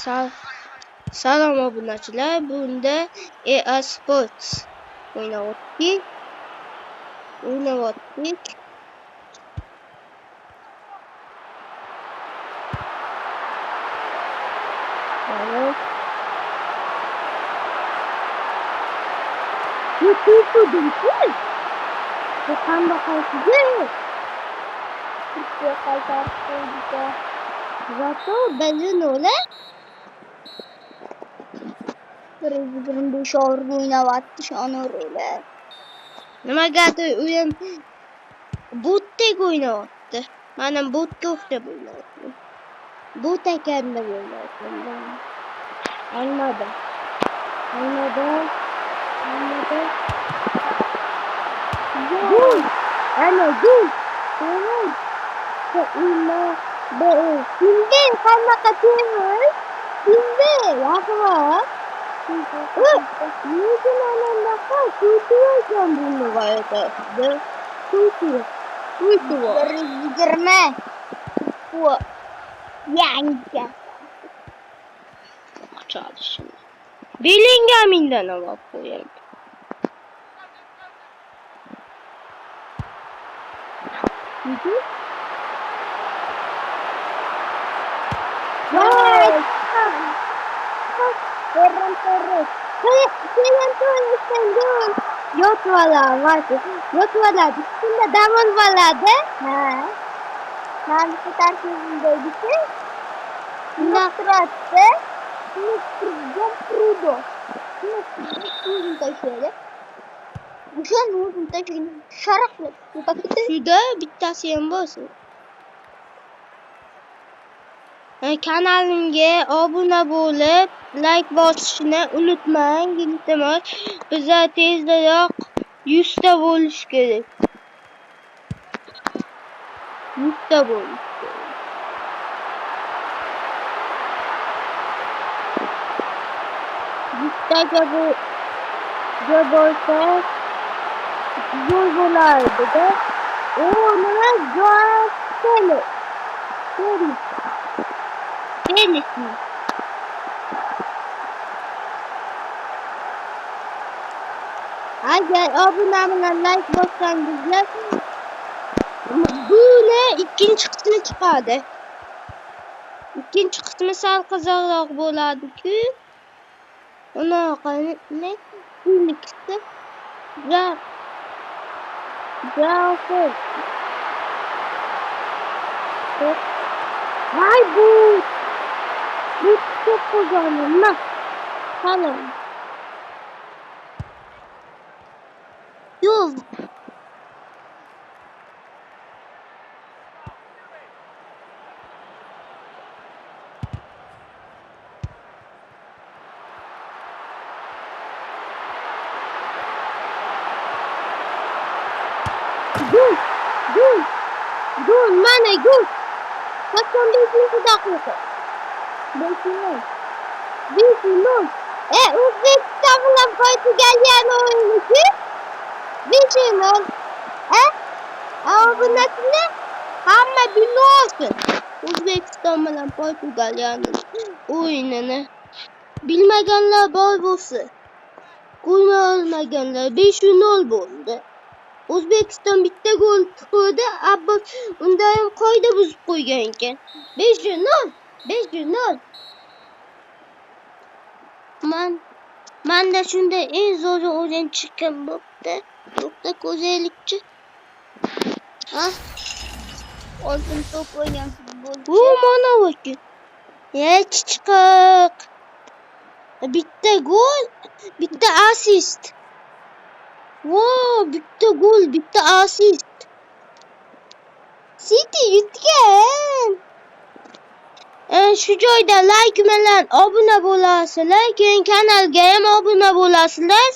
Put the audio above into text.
Salom obunachilar, bunda EA Sports o'ynayotdik. Bu qanday qaysiga? Bizga qaytarib qo'ydi. Zato bezinola 125 o'g'ir o'ynayapti shonurlar. nimagadir o'yin botdek o'ynayapti. Mana botga o'xshab o'ynayapti. Bot ekanda o'ynayapti. Anladim. Gol! Ana gol! Gol! Kimde qanaqa temiz? Kimde? Yaxshi. Lekin anaqa kuytirgan buni g'oyatda. Kuytir. 120. Bu yangi. Çalışın. Bellingham'dan alıp koyayım. Vay! Ferran Torres. Yok valla var. Yok valla. Üstünde damon valadı. Ha. Maalesef herkesindeydi ki. Nasrat'tı. Prudo. Uzun taşıyordu. Bu şu an uzun taşıyordu. Şaraplı. Şurada bittasi ham bo'lsin. Kanalimga obuna bo'lib, like bosishni unutmang. Iltimos, bizda tezroq 100 ta bo'lish kerak. 100 ta bo'lish kerak. Bittaga bu bo'lsa zo'r bo'lardi-da. O nima jo'seli. Denismi? Agar obuna bilan like bossangizlar, buni ikkinchi qismi chiqadi. Ikkinchi qismi sal qiziqroq bo'ladi-ku. Unaqani ikkinchisi Vay bu. Bu çok kocaman. Bak. Tamam. Yok. Gol, mana gol. 85 dakika. 5-0. O'zbekiston bilan Portugaliyani o'yinichi 5-0. Bunaqani hamma bilsin. O'zbekiston bilan Portugaliyani o'yinini bilmaganlar bor bo'lsa, ko'rma olmaganlar 5-0 bo'ldi. O'zbekiston bitta gol qo'ydi, Abbos unda ham qoida buzib qo'ygan ekan. 5-0. Manda shunda eng zo'r o'yin chiqqan bo'pti. To'xta ko'zaylikchi. Oltin top o'ynagan futbolchi. Bu mana vakil. Chiqaq. Bitta gol, bitta assist. Wow, bitta gol, bitta assist. City yutgan. Shu joyda like bilan obuna bo'lasizlar, keyin kanalga ham obuna bo'lasizlar.